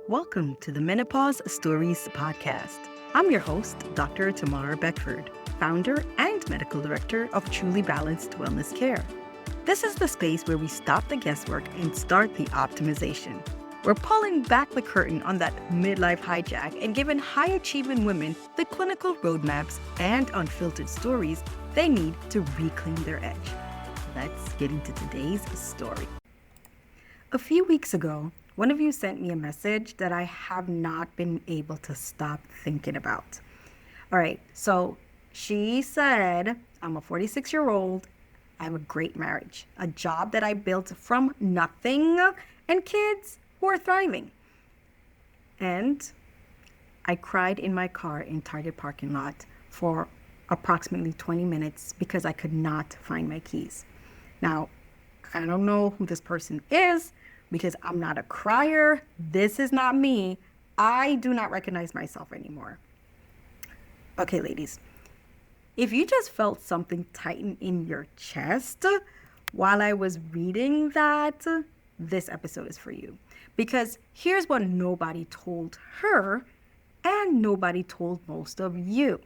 Welcome to the Menopause Stories podcast. I'm your host, Dr. Tamara Beckford, founder and medical director of Truly Balanced Wellness Care. This is the space where we stop the guesswork and start the optimization. We're pulling back the curtain on that midlife hijack and giving high-achieving women the clinical roadmaps and unfiltered stories they need to reclaim their edge. Let's get into today's story. A few weeks ago, one of you sent me a message that I have not been able to stop thinking about. All right, so she said, I'm a 46-year-old. I have a great marriage, a job that I built from nothing, and kids who are thriving. And I cried in my car in Target parking lot for approximately 20 minutes because I could not find my keys. Now, I don't know who this person is, because I'm not a crier. This is not me. I do not recognize myself anymore. Okay, ladies, if you just felt something tighten in your chest while I was reading that, this episode is for you. Because here's what nobody told her and nobody told most of you.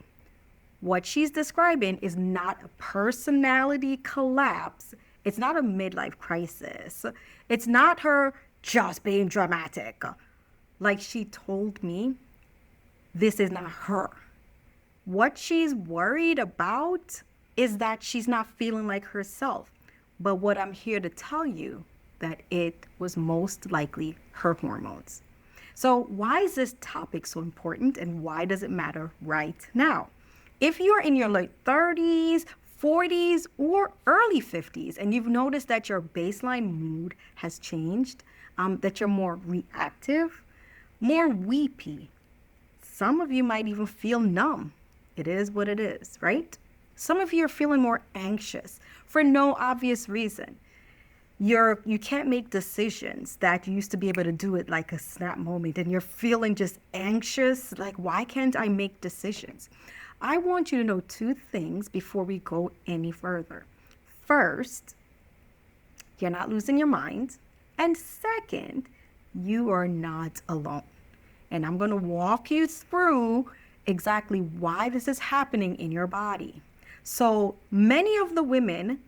What she's describing is not a personality collapse. It's not a midlife crisis. It's not her just being dramatic. Like she told me, this is not her. What she's worried about is that she's not feeling like herself. But what I'm here to tell you, that it was most likely her hormones. So why is this topic so important and why does it matter right now? If you're in your late 30s, 40s, or early 50s, and you've noticed that your baseline mood has changed, that you're more reactive, more weepy. Some of you might even feel numb. It is what it is, right? Some of you are feeling more anxious for no obvious reason. You can't make decisions that you used to be able to do it like a snap moment, and you're feeling just anxious, like, why can't I make decisions? I want you to know two things before we go any further. First, you're not losing your mind. And second, you are not alone. And I'm going to walk you through exactly why this is happening in your body. So many of the women,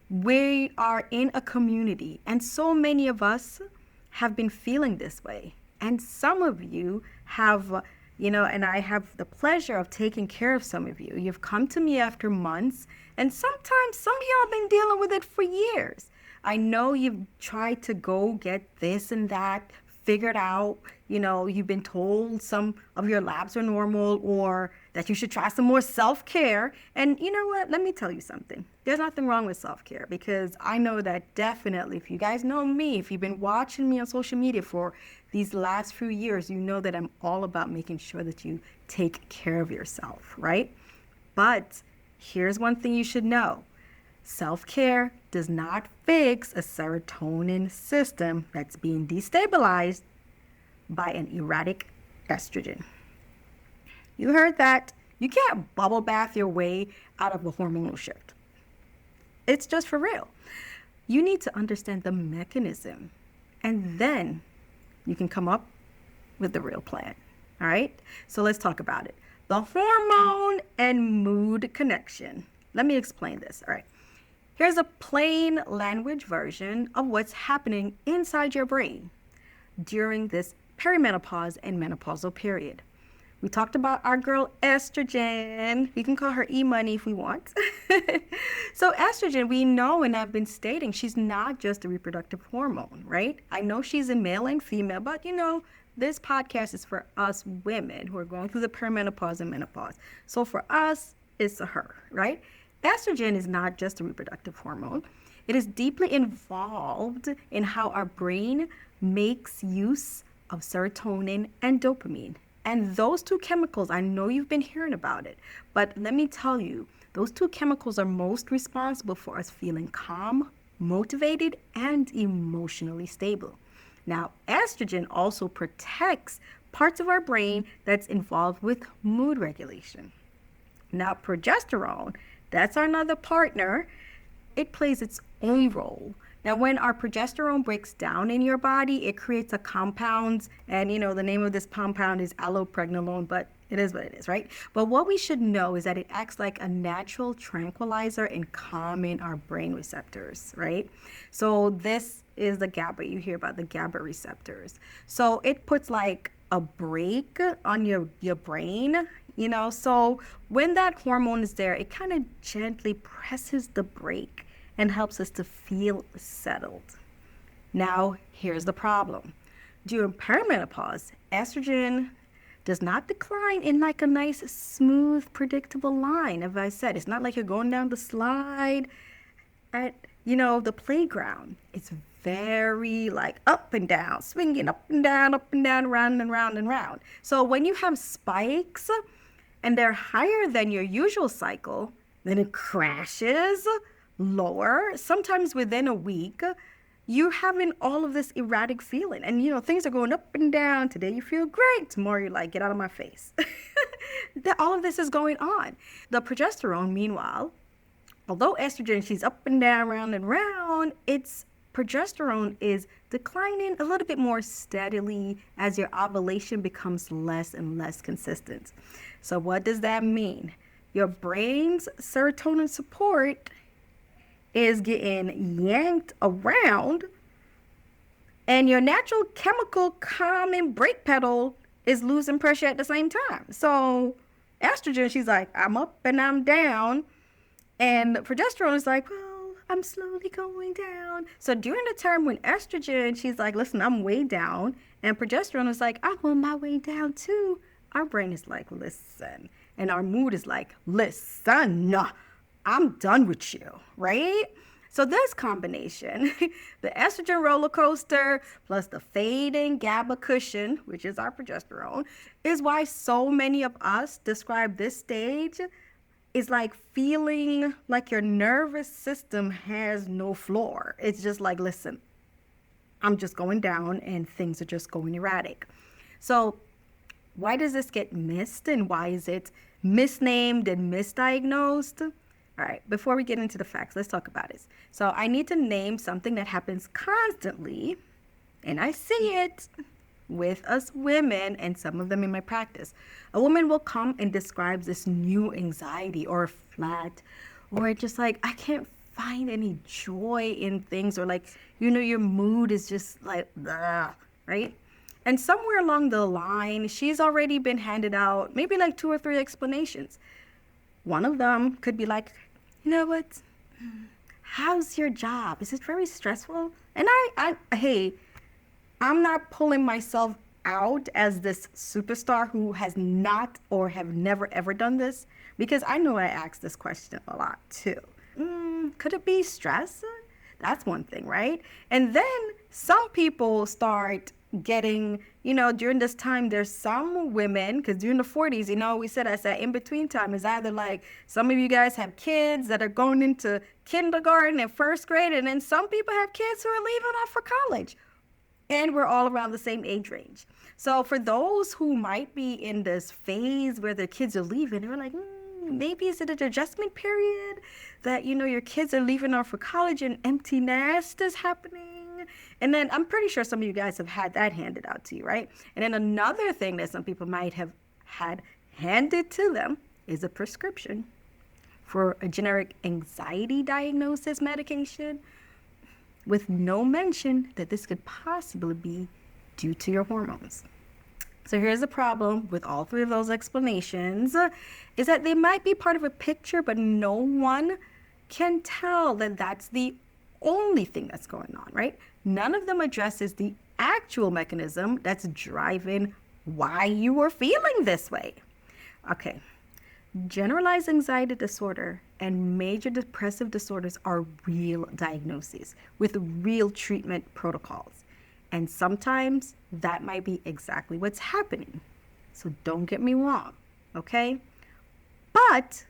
we are in a community, and so many of us have been feeling this way. And some of you have and I have the pleasure of taking care of some of you. You've come to me after months, and sometimes some of you have been dealing with it for years. I know you've tried to go get this and that figured out. You've been told some of your labs are normal or that you should try some more self-care. And you know what? Let me tell you something. There's nothing wrong with self-care, because I know that definitely, if you guys know me, if you've been watching me on social media for these last few years, you know that I'm all about making sure that you take care of yourself, right? But here's one thing you should know. Self-care does not fix a serotonin system that's being destabilized by an erratic estrogen. You heard that. You can't bubble bath your way out of a hormonal shift. It's just for real. You need to understand the mechanism, and then you can come up with the real plan. All right? So let's talk about it. The hormone and mood connection. Let me explain this. All right. Here's a plain language version of what's happening inside your brain during this perimenopause and menopausal period. We talked about our girl estrogen. We can call her E-Money if we want. So estrogen, we know, and I've been stating, she's not just a reproductive hormone, right? I know she's a male and female, but this podcast is for us women who are going through the perimenopause and menopause. So for us, it's a her, right? Estrogen is not just a reproductive hormone. It is deeply involved in how our brain makes use of serotonin and dopamine. And those two chemicals, I know you've been hearing about it, but let me tell you, those two chemicals are most responsible for us feeling calm, motivated, and emotionally stable. Now, estrogen also protects parts of our brain that's involved with mood regulation. Now, progesterone, that's another partner. It plays its own role Now, when our progesterone breaks down in your body, it creates a compound, and the name of this compound is allopregnanolone, but it is what it is, right? But what we should know is that it acts like a natural tranquilizer in calming our brain receptors, right? So this is the GABA. You hear about the GABA receptors. So it puts like a brake on your brain, So when that hormone is there, it kind of gently presses the brake and helps us to feel settled. Now, here's the problem. During perimenopause, estrogen does not decline in like a nice, smooth, predictable line. As I said, it's not like you're going down the slide at, the playground. It's very like up and down, swinging up and down, round and round and round. So when you have spikes and they're higher than your usual cycle, then it crashes lower. Sometimes within a week, you're having all of this erratic feeling. And, things are going up and down. Today you feel great. Tomorrow you're like, get out of my face. All of this is going on. The progesterone, meanwhile, although estrogen, she's up and down, round and round, its progesterone is declining a little bit more steadily as your ovulation becomes less and less consistent. So what does that mean? Your brain's serotonin support is getting yanked around, and your natural chemical calming brake pedal is losing pressure at the same time. So estrogen, she's like, I'm up and I'm down. And progesterone is like, well, I'm slowly going down. So during the time when estrogen, she's like, listen, I'm way down. And progesterone is like, I'm on my way down too. Our brain is like, listen. And our mood is like, listen, I'm done with you, right? So this combination, the estrogen roller coaster plus the fading GABA cushion, which is our progesterone, is why so many of us describe this stage is like feeling like your nervous system has no floor. It's just like, listen, I'm just going down and things are just going erratic. So why does this get missed, and why is it misnamed and misdiagnosed? All right, before we get into the facts, let's talk about it. So I need to name something that happens constantly, and I see it with us women and some of them in my practice. A woman will come and describe this new anxiety or flat, or just like, I can't find any joy in things, or like, your mood is just like, blah, right? And somewhere along the line, she's already been handed out maybe like 2 or 3 explanations. One of them could be like, you know what? How's your job? Is it very stressful? And hey, I'm not pulling myself out as this superstar who has not or have never ever done this, because I know I ask this question a lot too. Could it be stress? That's one thing, right? And then some people start getting, during this time, there's some women, because during the 40s, we said, in between time is either like some of you guys have kids that are going into kindergarten and first grade, and then some people have kids who are leaving off for college. And we're all around the same age range. So for those who might be in this phase where their kids are leaving, they're like, maybe is it an adjustment period that, your kids are leaving off for college and empty nest is happening? And then I'm pretty sure some of you guys have had that handed out to you, right? And then another thing that some people might have had handed to them is a prescription for a generic anxiety diagnosis medication, with no mention that this could possibly be due to your hormones. So here's the problem with all 3 of those explanations, is that they might be part of a picture, but no one can tell that that's the only thing that's going on, right? None of them addresses the actual mechanism that's driving why you are feeling this way. Okay. Generalized anxiety disorder and major depressive disorders are real diagnoses with real treatment protocols. And sometimes that might be exactly what's happening. So don't get me wrong, okay? But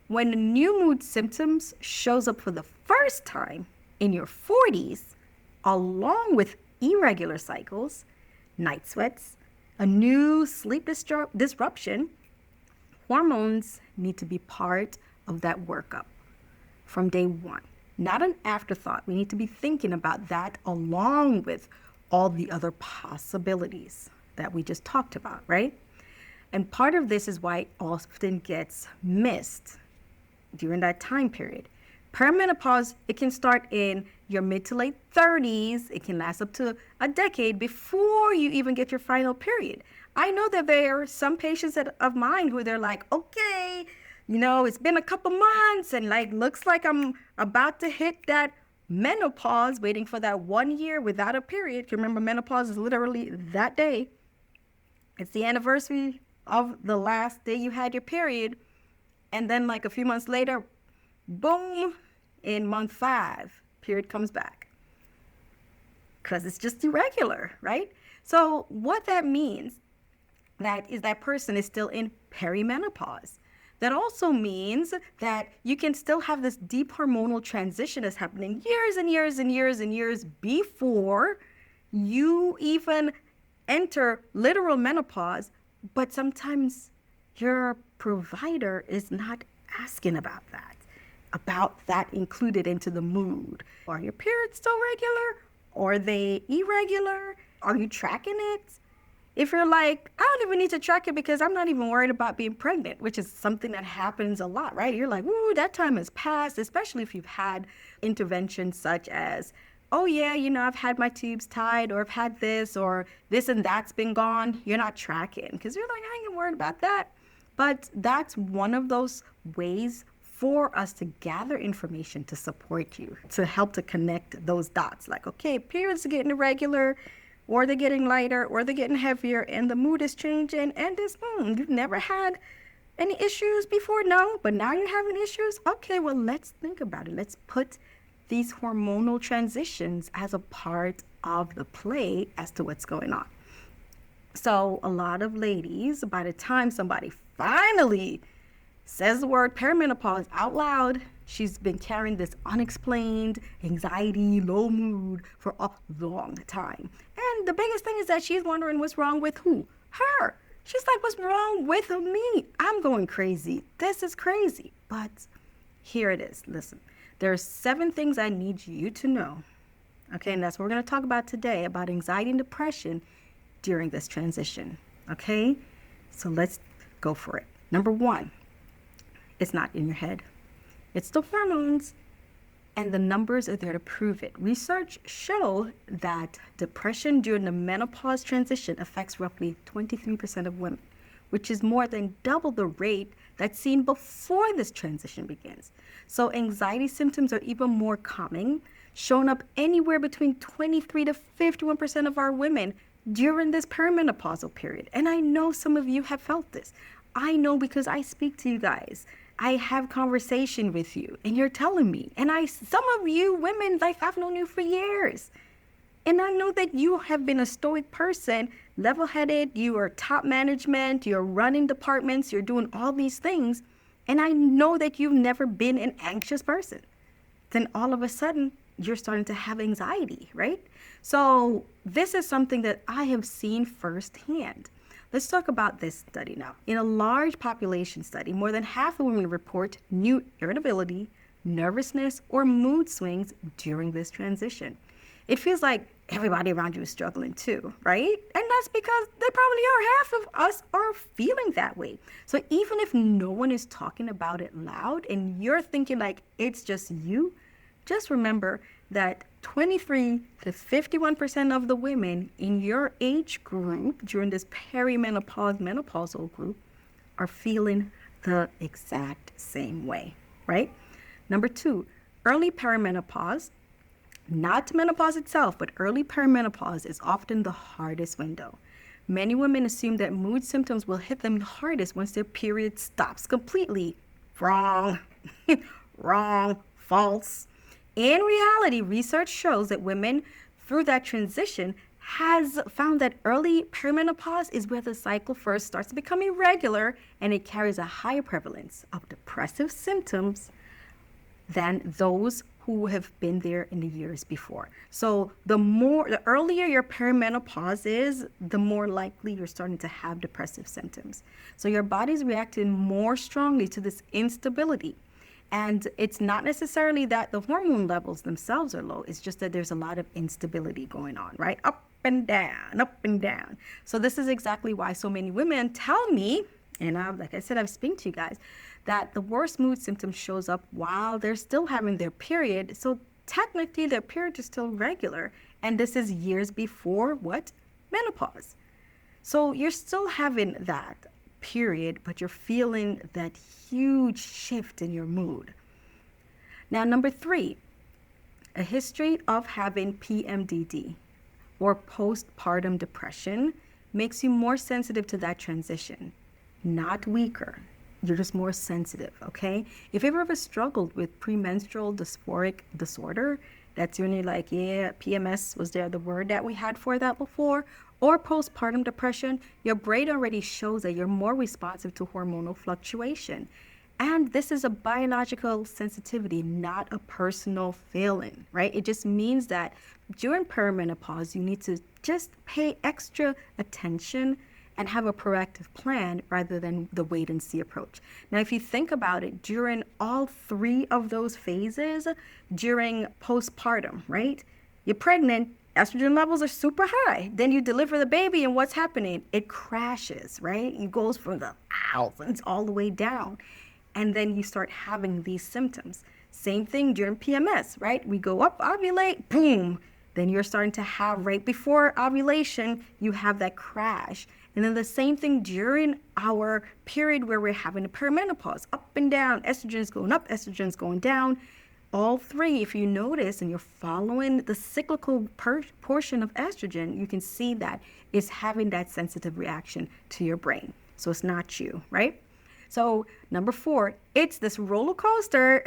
when new mood symptoms shows up for the first time in your 40s, along with irregular cycles, night sweats, a new sleep disruption, hormones need to be part of that workup from day one. not an afterthought. We need to be thinking about that along with all the other possibilities that we just talked about, right? And part of this is why it often gets missed during that time period. Perimenopause, it can start in your mid to late 30s. It can last up to a decade before you even get your final period. I know that there are some patients of mine who they're like, okay, it's been a couple months and looks like I'm about to hit that menopause, waiting for that 1 year without a period. You remember, menopause is literally that day. It's the anniversary of the last day you had your period. And then a few months later, boom, in month 5, period comes back. Because it's just irregular, right? So what that means that person is still in perimenopause. That also means that you can still have this deep hormonal transition that's happening years and years and years and years before you even enter literal menopause, but sometimes your provider is not asking about that included into the mood. Are your periods still regular? Are they irregular? Are you tracking it? If you're like, I don't even need to track it because I'm not even worried about being pregnant, which is something that happens a lot, right? You're like, ooh, that time has passed, especially if you've had interventions such as, oh yeah, I've had my tubes tied, or I've had this, or this and that's been gone. You're not tracking because you're like, I ain't worried about that. But that's one of those ways for us to gather information to support you, to help to connect those dots. Like, okay, periods are getting irregular, or they're getting lighter, or they're getting heavier, and the mood is changing, and you've never had any issues before? No, but now you're having issues? Okay, well, let's think about it. Let's put these hormonal transitions as a part of the play as to what's going on. So a lot of ladies, by the time somebody finally says the word perimenopause out loud, she's been carrying this unexplained anxiety, low mood for a long time. And the biggest thing is that she's wondering what's wrong with who? Her. She's like, what's wrong with me? I'm going crazy. This is crazy. But here it is. Listen, there are 7 things I need you to know. Okay, and that's what we're going to talk about today, about anxiety and depression during this transition. Okay, so let's go for it. Number 1, it's not in your head. It's the hormones, and the numbers are there to prove it. Research show that depression during the menopause transition affects roughly 23% of women, which is more than double the rate that's seen before this transition begins. So anxiety symptoms are even more common, showing up anywhere between 23 to 51% of our women during this perimenopausal period. And I know some of you have felt this. I know because I speak to you guys. I have conversation with you and you're telling me. And some of you women, I've known you for years. And I know that you have been a stoic person, level-headed, you are top management, you're running departments, you're doing all these things. And I know that you've never been an anxious person. Then all of a sudden, you're starting to have anxiety, right? So this is something that I have seen firsthand. Let's talk about this study now. In a large population study, more than half of women report new irritability, nervousness, or mood swings during this transition. It feels like everybody around you is struggling too, right? And that's because they probably are. Half of us are feeling that way. So even if no one is talking about it loud and you're thinking like it's just you, just remember that 23 to 51% of the women in your age group during this menopausal group are feeling the exact same way, right? Number 2, early perimenopause, not menopause itself, but early perimenopause is often the hardest window. Many women assume that mood symptoms will hit them hardest once their period stops completely. Wrong. Wrong. False. In reality, research shows that women through that transition has found that early perimenopause is where the cycle first starts to become irregular, and it carries a higher prevalence of depressive symptoms than those who have been there in the years before. So the earlier your perimenopause is, the more likely you're starting to have depressive symptoms. So your body's reacting more strongly to this instability. And it's not necessarily that the hormone levels themselves are low. It's just that there's a lot of instability going on, right? Up and down, up and down. So this is exactly why so many women tell me, and like I said, I've spoken to you guys, that the worst mood symptoms shows up while they're still having their period. So technically their period is still regular. And this is years before what? Menopause. So you're still having that period, but you're feeling that huge shift in your mood. Now, number 3, a history of having PMDD or postpartum depression makes you more sensitive to that transition, not weaker. You're just more sensitive, okay? If you've ever struggled with premenstrual dysphoric disorder, that's when you're like, yeah, PMS, was there the word that we had for that before? Or postpartum depression, your brain already shows that you're more responsive to hormonal fluctuation. And this is a biological sensitivity, not a personal failing, right? It just means that during perimenopause, you need to just pay extra attention and have a proactive plan rather than the wait and see approach. Now, if you think about it, during all 3 of those phases, during postpartum, right? You're pregnant, estrogen levels are super high. Then you deliver the baby, and what's happening? It crashes, right? It goes from the thousands all the way down. And then you start having these symptoms. Same thing during PMS, right? We go up, ovulate, boom. Then you're starting to have, right before ovulation, you have that crash. And then the same thing during our period where we're having a perimenopause, up and down, estrogen's going up, estrogen's going down. All 3, if you notice and you're following the cyclical portion of estrogen, you can see that it's having that sensitive reaction to your brain. So it's not you, right? So number 4, it's this roller coaster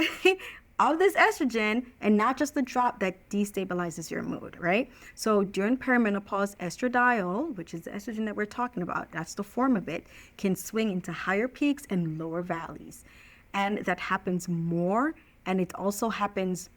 of this estrogen and not just the drop that destabilizes your mood, right? So during perimenopause, estradiol, which is the estrogen that we're talking about, that's the form of it, can swing into higher peaks and lower valleys. And that happens more, and it also happens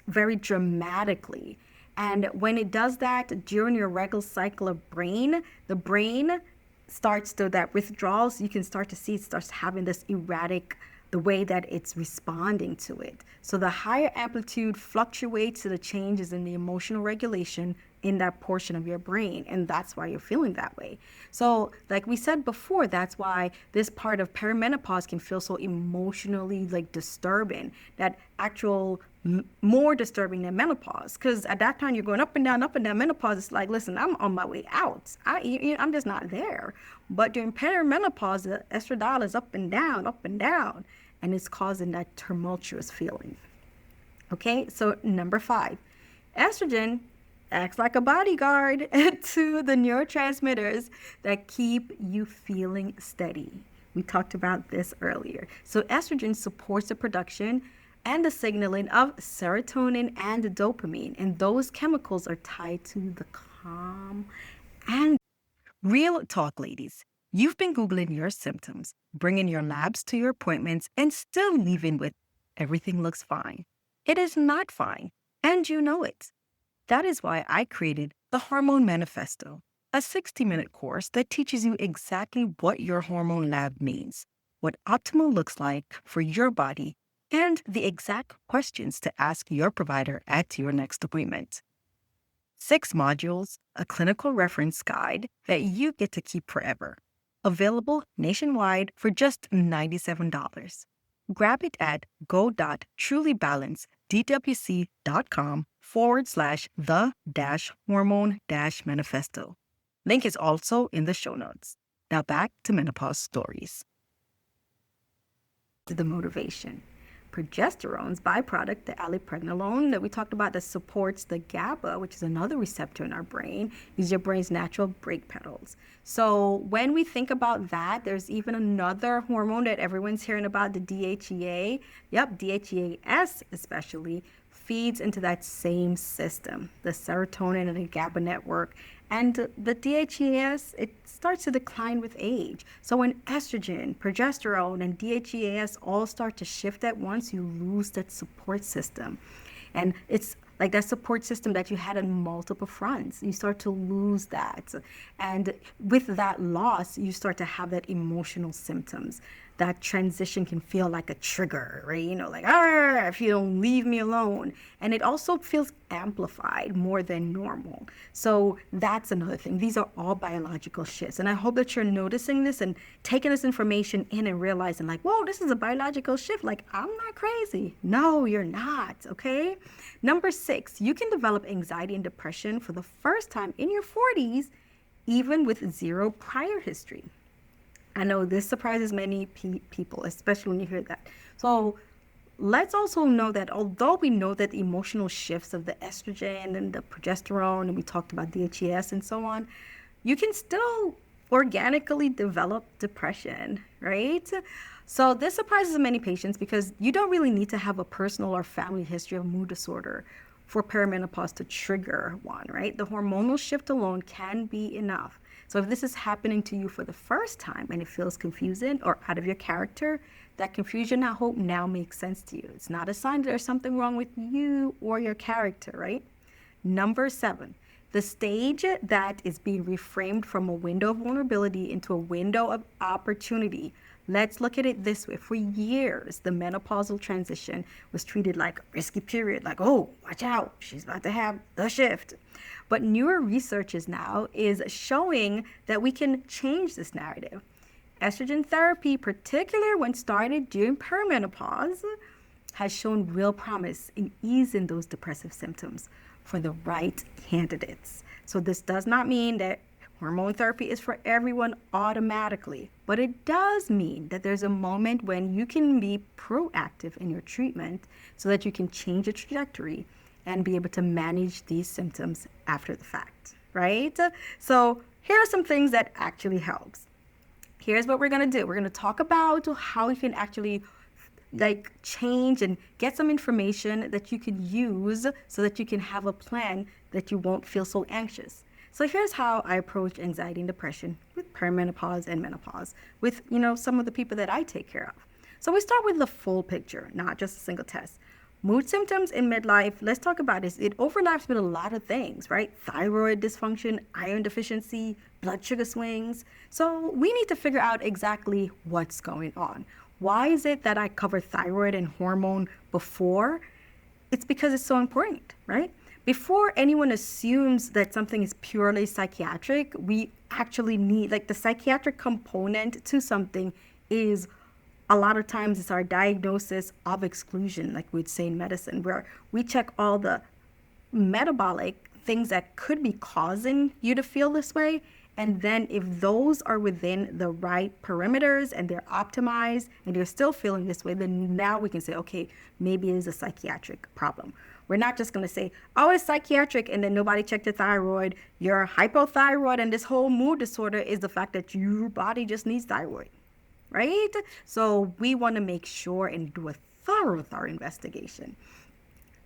very dramatically. And when it does that during your regular cycle of the brain starts to, that withdrawals, you can start to see it starts having this erratic, the way that it's responding to it. So the higher amplitude fluctuates to the changes in the emotional regulation in that portion of your brain, and that's why you're feeling that way. So like we said before, that's why this part of perimenopause can feel so emotionally disturbing, that actual more disturbing than menopause, because at that time you're going up and down. Menopause is like, listen, I'm on my way out. I'm just not there. But during perimenopause, the estradiol is up and down, and it's causing that tumultuous feeling. Okay, so number 5, estrogen acts like a bodyguard to the neurotransmitters that keep you feeling steady. We talked about this earlier. So estrogen supports the production and the signaling of serotonin and dopamine, and those chemicals are tied to the calm and real talk, ladies. You've been Googling your symptoms, bringing your labs to your appointments, and still leaving with everything looks fine. It is not fine, and you know it. That is why I created the Hormone Manifesto, a 60-minute course that teaches you exactly what your hormone lab means, what optimal looks like for your body, and the exact questions to ask your provider at your next appointment. 6 modules, a clinical reference guide that you get to keep forever. Available nationwide for just $97. Grab it at go.trulybalancedwc.com/the-hormone-manifesto. Link is also in the show notes. Now back to menopause stories. The motivation. Progesterone's byproduct, the allopregnanolone that we talked about, that supports the GABA, which is another receptor in our brain, is your brain's natural brake pedals. So when we think about that, there's even another hormone that everyone's hearing about, the DHEA. Yep, DHEAS especially feeds into that same system, the serotonin and the GABA network. And the DHEAS, it starts to decline with age. So when estrogen, progesterone, and DHEAS all start to shift at once, you lose that support system. And it's like that support system that you had on multiple fronts. You start to lose that. And with that loss, you start to have that emotional symptoms. that transition can feel like a trigger, right? Like, ah, if you don't leave me alone. And it also feels amplified more than normal. So that's another thing. These are all biological shifts. And I hope that you're noticing this and taking this information in and realizing like, whoa, this is a biological shift. Like, I'm not crazy. No, you're not. Okay. Number 6, you can develop anxiety and depression for the first time in your 40s, even with 0 prior history. I know this surprises many people, especially when you hear that. So let's also know that although we know that the emotional shifts of the estrogen and the progesterone, and we talked about DHEA and so on, you can still organically develop depression, right? So this surprises many patients because you don't really need to have a personal or family history of mood disorder for perimenopause to trigger one, right? The hormonal shift alone can be enough. So if this is happening to you for the first time and it feels confusing or out of your character, that confusion, I hope, now makes sense to you. It's not a sign that there's something wrong with you or your character, right? Number 7, the stage that is being reframed from a window of vulnerability into a window of opportunity. Let's look at it this way. For years, the menopausal transition was treated like a risky period, like, oh, watch out, she's about to have the shift. But newer research now is showing that we can change this narrative. Estrogen therapy, particularly when started during perimenopause, has shown real promise in easing those depressive symptoms for the right candidates. So this does not mean that hormone therapy is for everyone automatically, but it does mean that there's a moment when you can be proactive in your treatment so that you can change the trajectory and be able to manage these symptoms after the fact, right? So here are some things that actually helps. Here's what we're going to do. We're going to talk about how you can actually change and get some information that you could use so that you can have a plan that you won't feel so anxious. So here's how I approach anxiety and depression with perimenopause and menopause with, some of the people that I take care of. So we start with the full picture, not just a single test. Mood symptoms in midlife, let's talk about this. It overlaps with a lot of things, right? Thyroid dysfunction, iron deficiency, blood sugar swings. So we need to figure out exactly what's going on. Why is it that I cover thyroid and hormone before? It's because it's so important, right? Before anyone assumes that something is purely psychiatric, we actually need, the psychiatric component to something is a lot of times it's our diagnosis of exclusion, like we'd say in medicine, where we check all the metabolic things that could be causing you to feel this way. And then if those are within the right perimeters and they're optimized and you're still feeling this way, then now we can say, okay, maybe it is a psychiatric problem. We're not just going to say, oh, it's psychiatric, and then nobody checked your thyroid, you're hypothyroid, and this whole mood disorder is the fact that your body just needs thyroid, right? So we want to make sure and do a thorough investigation.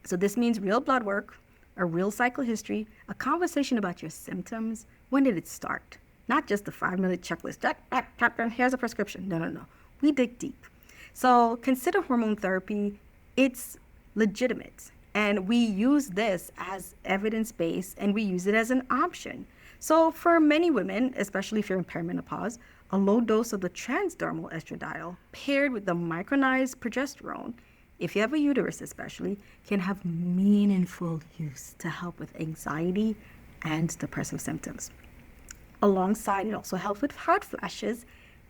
So this means real blood work, a real cycle history, a conversation about your symptoms. When did it start? Not just the 5-minute checklist. Here's a prescription. No. We dig deep. So consider hormone therapy. It's legitimate. And we use this as evidence-based, and we use it as an option. So for many women, especially if you're in perimenopause, a low dose of the transdermal estradiol paired with the micronized progesterone, if you have a uterus especially, can have meaningful use to help with anxiety and depressive symptoms. Alongside, it also helps with hot flashes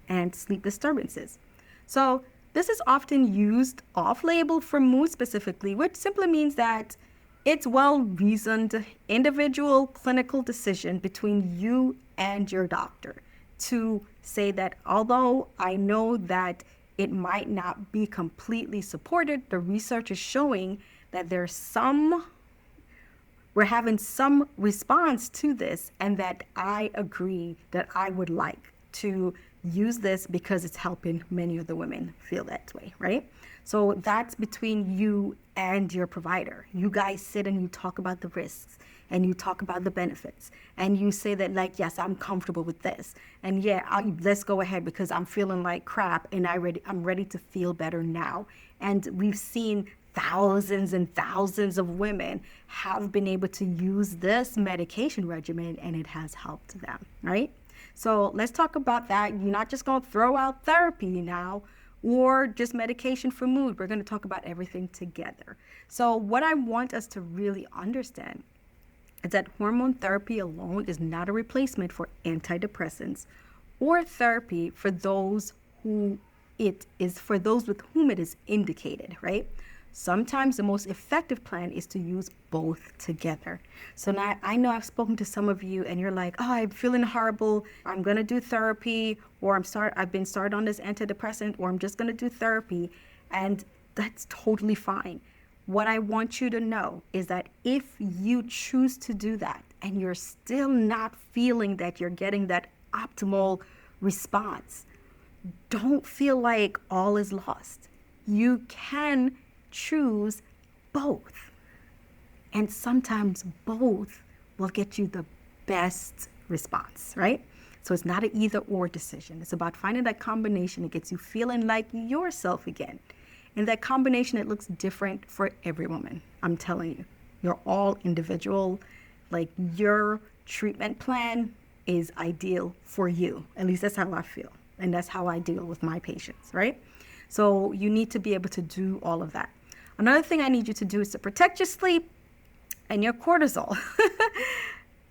and sleep disturbances. So this is often used off-label for mood specifically, which simply means that it's well-reasoned individual clinical decision between you and your doctor to say that although I know that it might not be completely supported, the research is showing that we're having some response to this, and that I agree that I would like to use this because it's helping many of the women feel that way, right? So that's between you and your provider. You guys sit and you talk about the risks and you talk about the benefits and you say that yes, I'm comfortable with this. And let's go ahead because I'm feeling like crap and I'm ready to feel better now. And we've seen thousands and thousands of women have been able to use this medication regimen and it has helped them, right? So let's talk about that. You're not just going to throw out therapy now or just medication for mood. We're going to talk about everything together. So what I want us to really understand is that hormone therapy alone is not a replacement for antidepressants or therapy for those who for those with whom it is indicated, right? Sometimes the most effective plan is to use both together. So now I know I've spoken to some of you and you're like, oh, I'm feeling horrible. I'm going to do therapy, or I've been started on this antidepressant, or I'm just going to do therapy. And that's totally fine. What I want you to know is that if you choose to do that and you're still not feeling that you're getting that optimal response, don't feel like all is lost. You can choose both. And sometimes both will get you the best response, right? So it's not an either or decision. It's about finding that combination that gets you feeling like yourself again. And that combination, it looks different for every woman. I'm telling you, you're all individual. Like, your treatment plan is ideal for you. At least that's how I feel. And that's how I deal with my patients, right? So you need to be able to do all of that. Another thing I need you to do is to protect your sleep and your cortisol.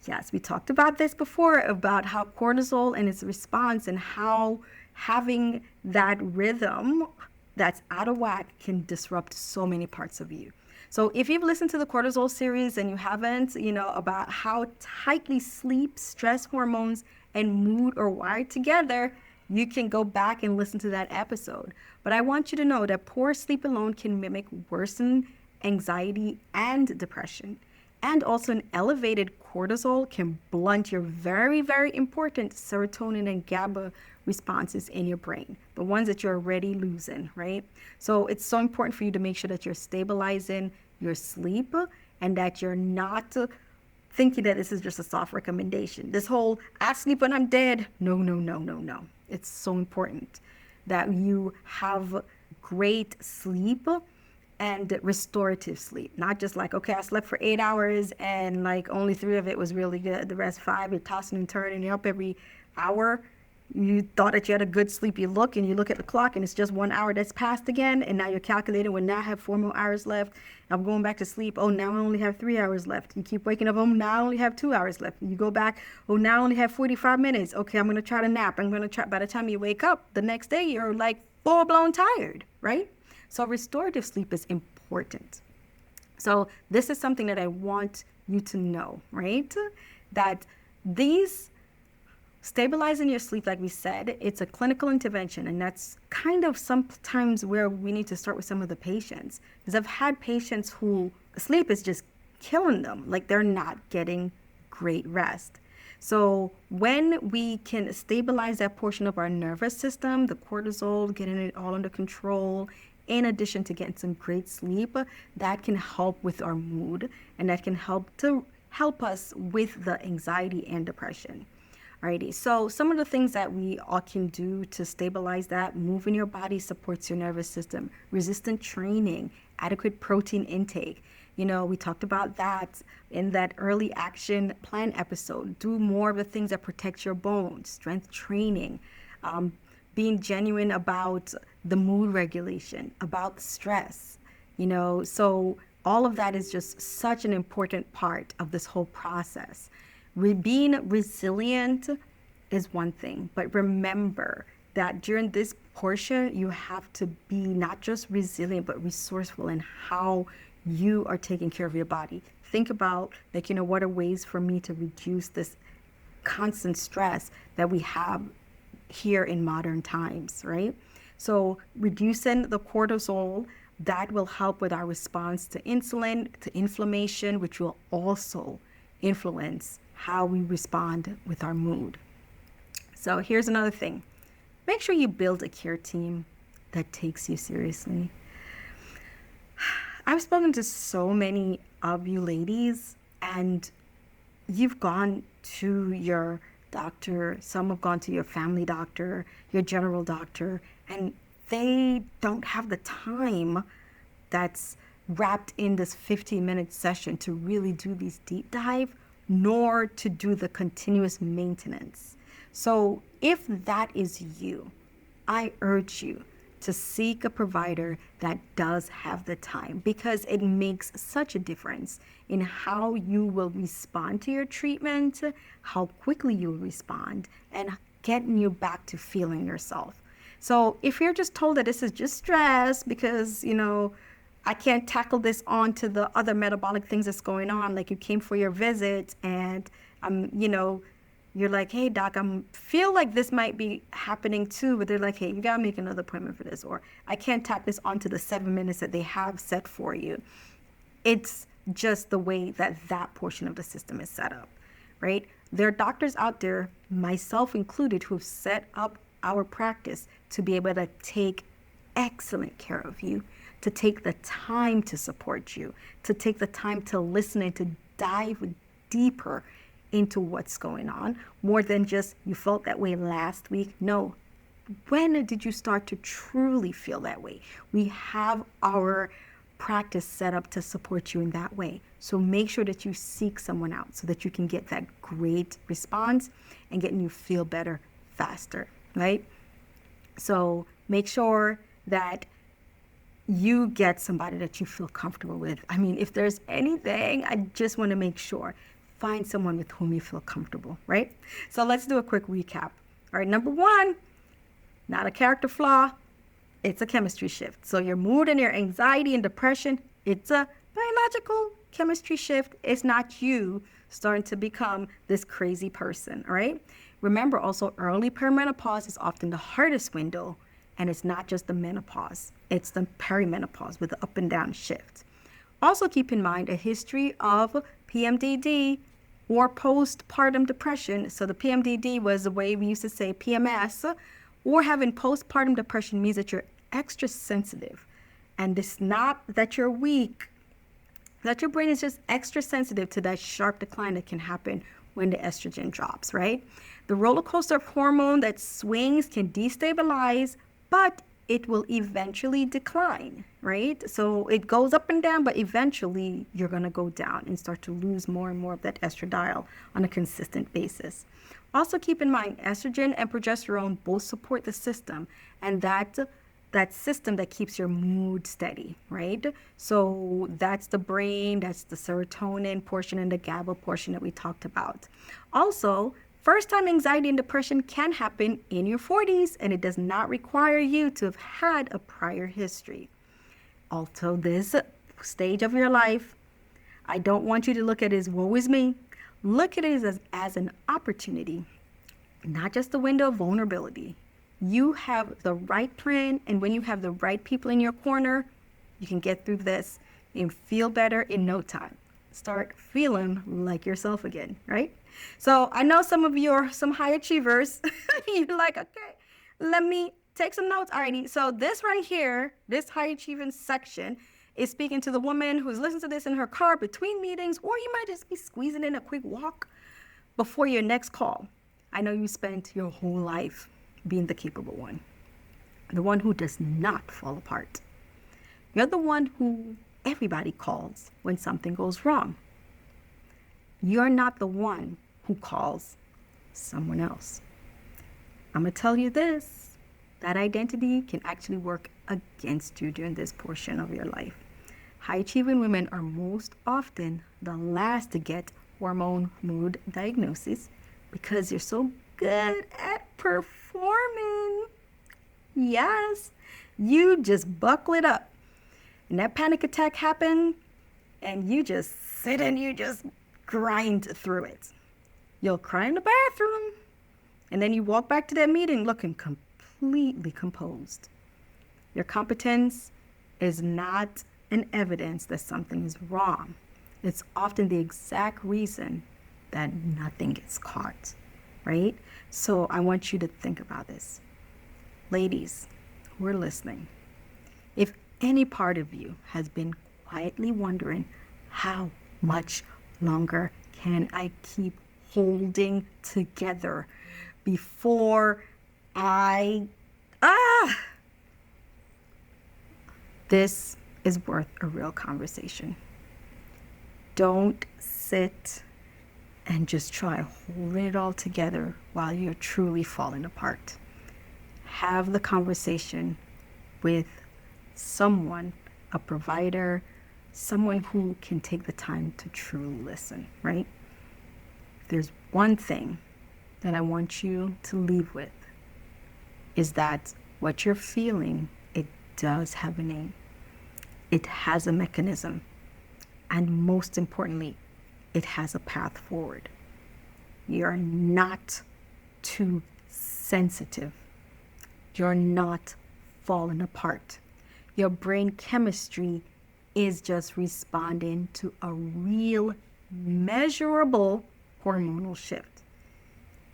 Yes, we talked about this before, about how cortisol and its response and how having that rhythm that's out of whack can disrupt so many parts of you. So if you've listened to the cortisol series and you haven't, about how tightly sleep, stress hormones, and mood are wired together, you can go back and listen to that episode. But I want you to know that poor sleep alone can mimic worsened anxiety and depression. And also an elevated cortisol can blunt your very, very important serotonin and GABA responses in your brain, the ones that you're already losing, right? So it's so important for you to make sure that you're stabilizing your sleep and that you're not thinking that this is just a soft recommendation. This whole, I sleep when I'm dead. No. It's so important that you have great sleep and restorative sleep. Not just like, okay, I slept for 8 hours and like only 3 of it was really good. The rest 5, you're tossing and turning, you're up every hour. You thought that you had a good sleepy look, and you look at the clock and it's just 1 hour that's passed again, and now you're calculating, well, now I have 4 more hours left. I'm going back to sleep. Oh, now I only have 3 hours left. You keep waking up. Oh, now I only have 2 hours left. You go back. Oh, now I only have 45 minutes. Okay, I'm going to try to nap. By the time you wake up the next day, you're like full-blown tired, right? So restorative sleep is important. So this is something that I want you to know, right? That these stabilizing your sleep, like we said, it's a clinical intervention, and that's kind of sometimes where we need to start with some of the patients. Because I've had patients who sleep is just killing them, like they're not getting great rest. So when we can stabilize that portion of our nervous system, the cortisol, getting it all under control, in addition to getting some great sleep, that can help with our mood, and that can help us with the anxiety and depression. Alrighty, so some of the things that we all can do to stabilize that: moving your body supports your nervous system, resistant training, adequate protein intake. We talked about that in that early action plan episode. Do more of the things that protect your bones, strength training, being genuine about the mood regulation, about stress, so all of that is just such an important part of this whole process. Being resilient is one thing, but remember that during this portion, you have to be not just resilient, but resourceful in how you are taking care of your body. Think about, what are ways for me to reduce this constant stress that we have here in modern times, right? So reducing the cortisol, that will help with our response to insulin, to inflammation, which will also influence how we respond with our mood. So here's another thing. Make sure you build a care team that takes you seriously. I've spoken to so many of you ladies, and you've gone to your doctor, some have gone to your family doctor, your general doctor, and they don't have the time that's wrapped in this 15-minute session to really do these deep dive, nor to do the continuous maintenance. So if that is you, I urge you to seek a provider that does have the time, because it makes such a difference in how you will respond to your treatment, how quickly you'll respond, and getting you back to feeling yourself. So if you're just told that this is just stress because, I can't tackle this onto the other metabolic things that's going on, like you came for your visit and you're like, hey doc, I feel like this might be happening too, but they're like, hey, you gotta make another appointment for this, or I can't tack this onto the 7 minutes that they have set for you. It's just the way that that portion of the system is set up, right? There are doctors out there, myself included, who've set up our practice to be able to take excellent care of you, to take the time to support you, to take the time to listen and to dive deeper into what's going on, more than just you felt that way last week. No. When did you start to truly feel that way? We have our practice set up to support you in that way. So make sure that you seek someone out so that you can get that great response and getting you feel better faster, right? So make sure that you get somebody that you feel comfortable with. I mean, if there's anything, I just want to make sure, find someone with whom you feel comfortable, right? So let's do a quick recap. All right, number one, not a character flaw, it's a chemistry shift. So your mood and your anxiety and depression, it's a biological chemistry shift. It's not you starting to become this crazy person, all right? Remember also, early perimenopause is often the hardest window, and it's not just the menopause, it's the perimenopause with the up and down shift. Also keep in mind a history of PMDD or postpartum depression. So the PMDD was the way we used to say PMS, or having postpartum depression means that you're extra sensitive. And it's not that you're weak, that your brain is just extra sensitive to that sharp decline that can happen when the estrogen drops, right? The roller coaster of hormone that swings can destabilize, but it will eventually decline, right? So it goes up and down, but eventually you're going to go down and start to lose more and more of that estradiol on a consistent basis. Also keep in mind, estrogen and progesterone both support the system, and that system that keeps your mood steady, right? So that's the brain, that's the serotonin portion and the GABA portion that we talked about. Also, first-time anxiety and depression can happen in your 40s, and it does not require you to have had a prior history. Also, this stage of your life, I don't want you to look at it as woe is me. Look at it as an opportunity, not just a window of vulnerability. You have the right plan, and when you have the right people in your corner, you can get through this and feel better in no time. Start feeling like yourself again, right? So I know some of you are some high achievers. You're like, okay, let me take some notes. Alrighty. So this right here, this high achieving section is speaking to the woman who's listening to this in her car between meetings, or you might just be squeezing in a quick walk before your next call. I know you spent your whole life being the capable one, the one who does not fall apart. You're the one who everybody calls when something goes wrong. You're not the one who calls someone else. I'm going to tell you this, that identity can actually work against you during this portion of your life. High achieving women are most often the last to get hormone mood diagnosis because you're so good at performing. Yes, you just buckle it up. And that panic attack happened, and you just sit and you just grind through it. You'll cry in the bathroom, and then you walk back to that meeting looking completely composed. Your competence is not an evidence that something is wrong. It's often the exact reason that nothing gets caught, right? So I want you to think about this. Ladies who are listening, if any part of you has been quietly wondering, how much longer can I keep holding together before this is worth a real conversation. Don't sit and just try holding it all together while you're truly falling apart. Have the conversation with someone, a provider, someone who can take the time to truly listen, right? There's one thing that I want you to leave with, is that what you're feeling, it does have a name. It has a mechanism. And most importantly, it has a path forward. You're not too sensitive. You're not falling apart. Your brain chemistry is just responding to a real, measurable hormonal shift.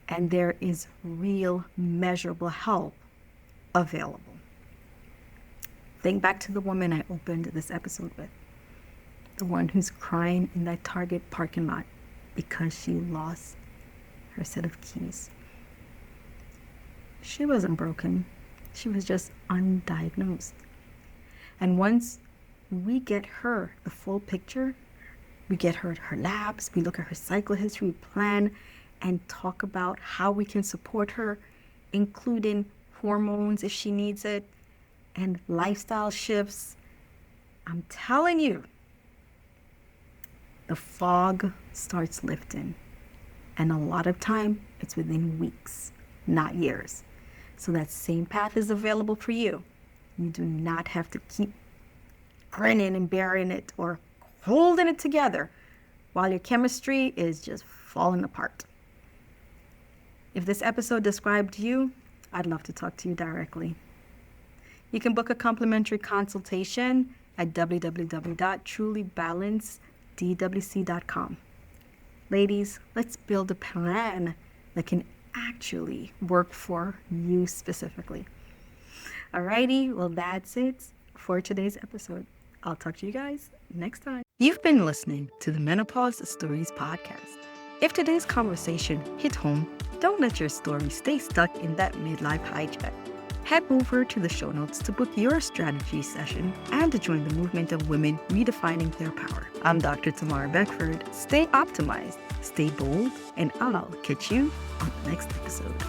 And there is real, measurable help available. Think back to the woman I opened this episode with. The one who's crying in that Target parking lot because she lost her set of keys. She wasn't broken. She was just undiagnosed. And once we get her the full picture, we get her labs, we look at her cycle history, we plan and talk about how we can support her, including hormones if she needs it, and lifestyle shifts. I'm telling you, the fog starts lifting. And a lot of time, it's within weeks, not years. So that same path is available for you. You do not have to keep grinning and bearing it or holding it together while your chemistry is just falling apart. If this episode described you, I'd love to talk to you directly. You can book a complimentary consultation at www.trulybalancedwc.com. Ladies, let's build a plan that can actually work for you specifically. Alrighty, well, that's it for today's episode. I'll talk to you guys next time. You've been listening to the Menopause Stories podcast. If today's conversation hit home, don't let your story stay stuck in that midlife hijack. Head over to the show notes to book your strategy session and to join the movement of women redefining their power. I'm Dr. Tamara Beckford. Stay optimized, stay bold, and I'll catch you on the next episode.